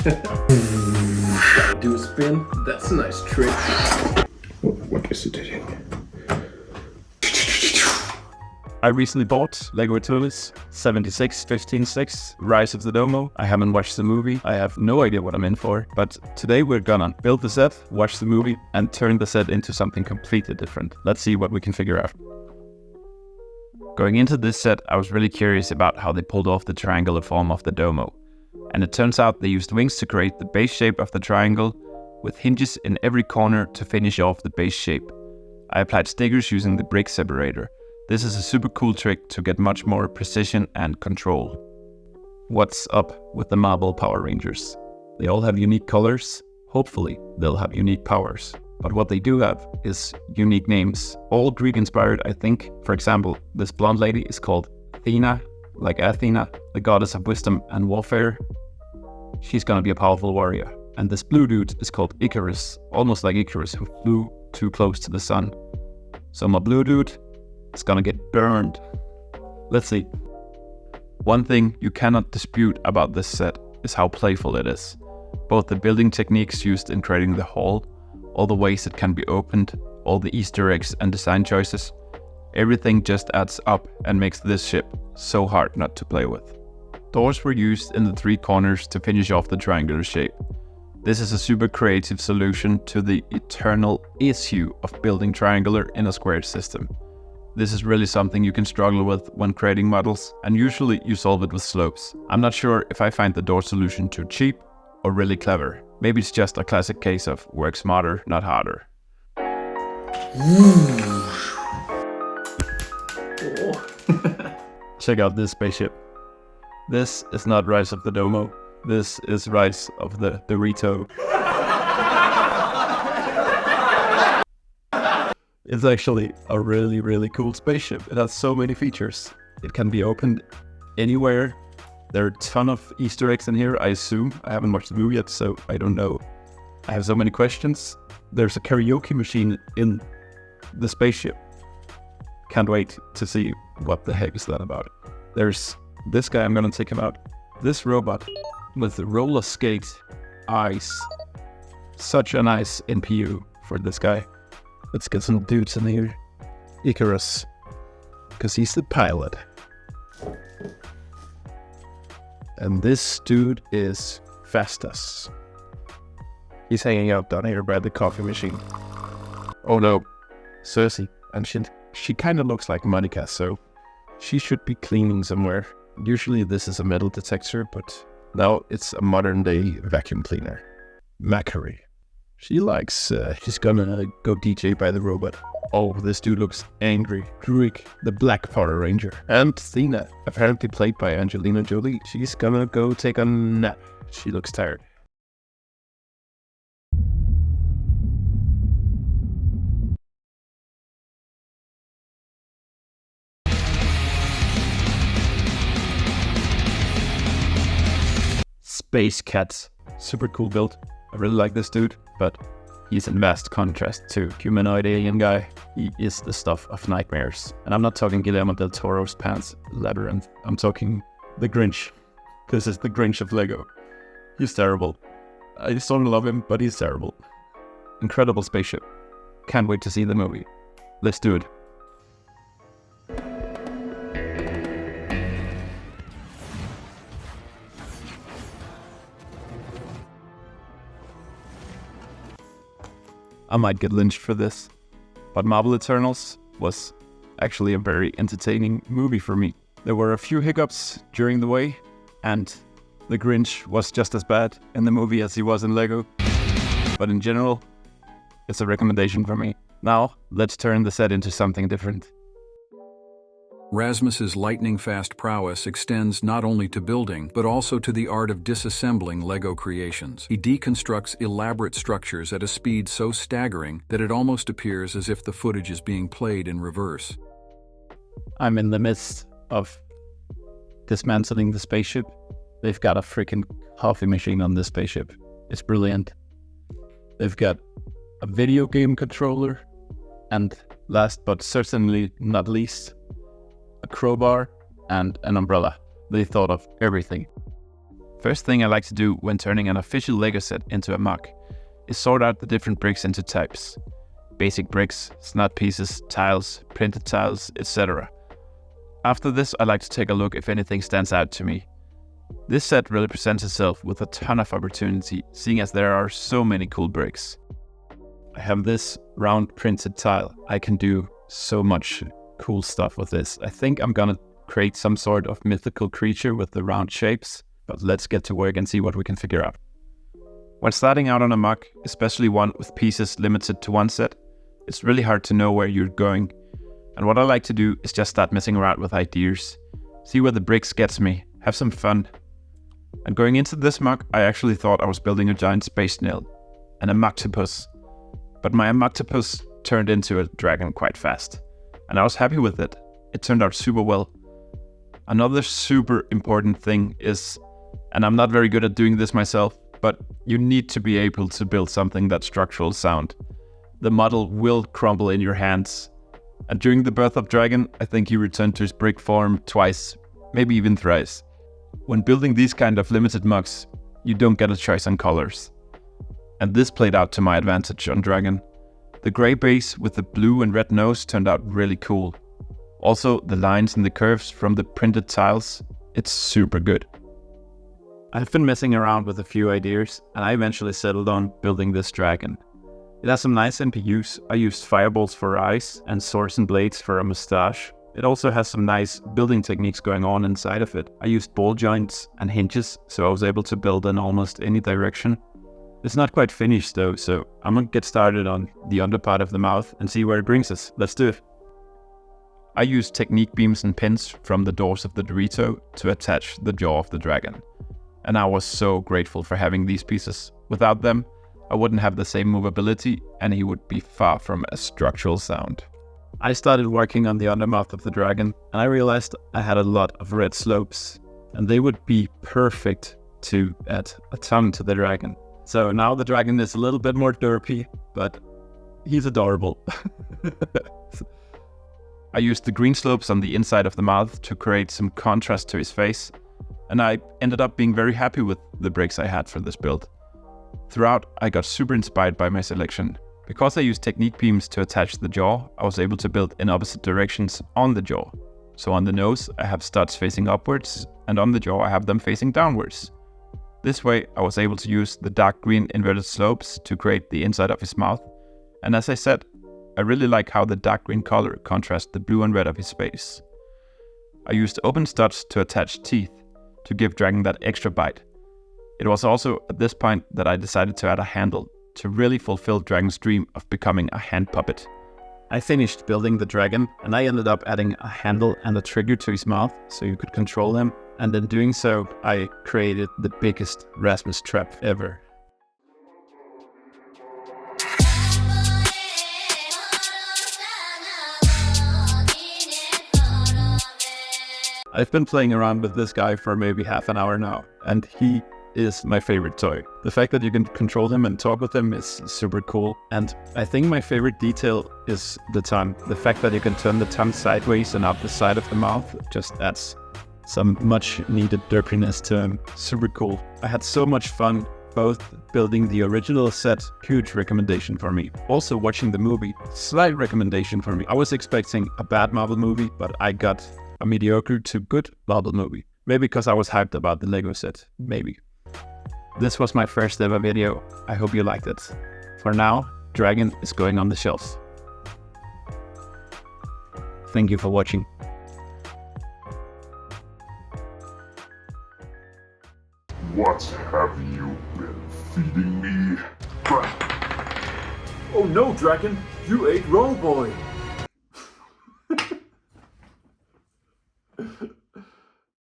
Gotta do a spin. That's a nice trick. What is it? I recently bought Lego Eternals 76-15-6 Rise of the Domo. I haven't watched the movie. I have no idea what I'm in for. But today we're gonna build the set, watch the movie, and turn the set into something completely different. Let's see what we can figure out. Going into this set, I was really curious about how they pulled off the triangular form of the Domo. And it turns out they used wings to create the base shape of the triangle, with hinges in every corner to finish off the base shape. I applied stickers using the brick separator. This is a super cool trick to get much more precision and control. What's up with the Marvel Power Rangers? They all have unique colors. Hopefully, they'll have unique powers. But what they do have is unique names. All Greek inspired, I think. For example, this blonde lady is called Athena, like Athena, the goddess of wisdom and warfare. She's gonna be a powerful warrior. And this blue dude is called Icarus, almost like Icarus who flew too close to the sun. So my blue dude, it's gonna get burned. Let's see. One thing you cannot dispute about this set is how playful it is. Both the building techniques used in creating the hall, all the ways it can be opened, all the Easter eggs and design choices, everything just adds up and makes this ship so hard not to play with. Doors were used in the three corners to finish off the triangular shape. This is a super creative solution to the eternal issue of building triangular in a square system. This is really something you can struggle with when creating models, and usually you solve it with slopes. I'm not sure if I find the door solution too cheap or really clever. Maybe it's just a classic case of work smarter, not harder. Check out this spaceship. This is not Rise of the Domo. This is Rise of the Dorito. It's actually a really, really cool spaceship. It has so many features. It can be opened anywhere. There are a ton of Easter eggs in here, I assume. I haven't watched the movie yet, so I don't know. I have so many questions. There's a karaoke machine in the spaceship. Can't wait to see what the heck is that about. There's this guy, I'm gonna take him out. This robot with roller skate eyes. Such a nice NPU for this guy. Let's get some dudes in here. Icarus, because he's the pilot. And this dude is Festus. He's hanging out down here by the coffee machine. Oh no, Cersei. And she kind of looks like Monica, so she should be cleaning somewhere. Usually this is a metal detector, but now it's a modern day vacuum cleaner. Macquarie. She's gonna go DJ by the robot. Oh, this dude looks angry. Druig, the Black Power Ranger. And Thena, apparently played by Angelina Jolie. She's gonna go take a nap. She looks tired. Space Cats. Super cool build. I really like this dude, but he's in vast contrast to humanoid alien guy. He is the stuff of nightmares. And I'm not talking Guillermo del Toro's Pan's Labyrinth. I'm talking the Grinch. This is the Grinch of Lego. He's terrible. I sort of love him, but he's terrible. Incredible spaceship. Can't wait to see the movie. Let's do it. I might get lynched for this, but Marvel Eternals was actually a very entertaining movie for me. There were a few hiccups during the way, and the Grinch was just as bad in the movie as he was in Lego. But in general, it's a recommendation for me. Now, let's turn the set into something different. Rasmus's lightning-fast prowess extends not only to building, but also to the art of disassembling Lego creations. He deconstructs elaborate structures at a speed so staggering that it almost appears as if the footage is being played in reverse. I'm in the midst of dismantling the spaceship. They've got a freaking coffee machine on this spaceship. It's brilliant. They've got a video game controller, and last but certainly not least, a crowbar and an umbrella. They thought of everything. First thing I like to do when turning an official Lego set into a MOC is sort out the different bricks into types. Basic bricks, snot pieces, tiles, printed tiles, etc. After this, I like to take a look if anything stands out to me. This set really presents itself with a ton of opportunity, seeing as there are so many cool bricks. I have this round printed tile. I can do so much cool stuff with this. I think I'm gonna create some sort of mythical creature with the round shapes, but let's get to work and see what we can figure out. When starting out on a MOC, especially one with pieces limited to one set, it's really hard to know where you're going. And what I like to do is just start messing around with ideas, see where the bricks gets me, have some fun. And going into this MOC, I actually thought I was building a giant space snail and a Moctopus. But my Moctopus turned into a dragon quite fast. And I was happy with it. It turned out super well. Another super important thing is, and I'm not very good at doing this myself, but you need to be able to build something that's structural sound. The model will crumble in your hands. And during the birth of Dragon, I think he returned to his brick form twice, maybe even thrice. When building these kind of limited MOCs, you don't get a choice on colors. And this played out to my advantage on Dragon. The grey base with the blue and red nose turned out really cool. Also, the lines and the curves from the printed tiles, it's super good. I've been messing around with a few ideas, and I eventually settled on building this dragon. It has some nice NPUs. I used fireballs for eyes and swords and blades for a mustache. It also has some nice building techniques going on inside of it. I used ball joints and hinges, so I was able to build in almost any direction. It's not quite finished though, so I'm gonna get started on the underpart of the mouth and see where it brings us. Let's do it. I used technique beams and pins from the doors of the Dorito to attach the jaw of the dragon. And I was so grateful for having these pieces. Without them, I wouldn't have the same movability and he would be far from a structural sound. I started working on the undermouth of the dragon and I realized I had a lot of red slopes and they would be perfect to add a tongue to the dragon. So now the dragon is a little bit more derpy, but he's adorable. I used the green slopes on the inside of the mouth to create some contrast to his face, and I ended up being very happy with the bricks I had for this build. Throughout, I got super inspired by my selection. Because I used technique beams to attach the jaw, I was able to build in opposite directions on the jaw. So on the nose, I have studs facing upwards, and on the jaw, I have them facing downwards. This way, I was able to use the dark green inverted slopes to create the inside of his mouth. And as I said, I really like how the dark green color contrasts the blue and red of his face. I used open studs to attach teeth to give Dragon that extra bite. It was also at this point that I decided to add a handle to really fulfill Dragon's dream of becoming a hand puppet. I finished building the dragon and I ended up adding a handle and a trigger to his mouth so you could control him, and in doing so I created the biggest Rasmus trap ever. I've been playing around with this guy for maybe half an hour now, and he is my favorite toy. The fact that you can control him and talk with him is super cool. And I think my favorite detail is the tongue. The fact that you can turn the tongue sideways and out the side of the mouth just adds some much needed derpiness to him. Super cool. I had so much fun both building the original set, huge recommendation for me. Also watching the movie, slight recommendation for me. I was expecting a bad Marvel movie, but I got a mediocre to good Marvel movie. Maybe because I was hyped about the Lego set, maybe. This was my first ever video. I hope you liked it. For now, Dragon is going on the shelf. Thank you for watching. What have you been feeding me? Oh no, Dragon! You ate Roll Boy!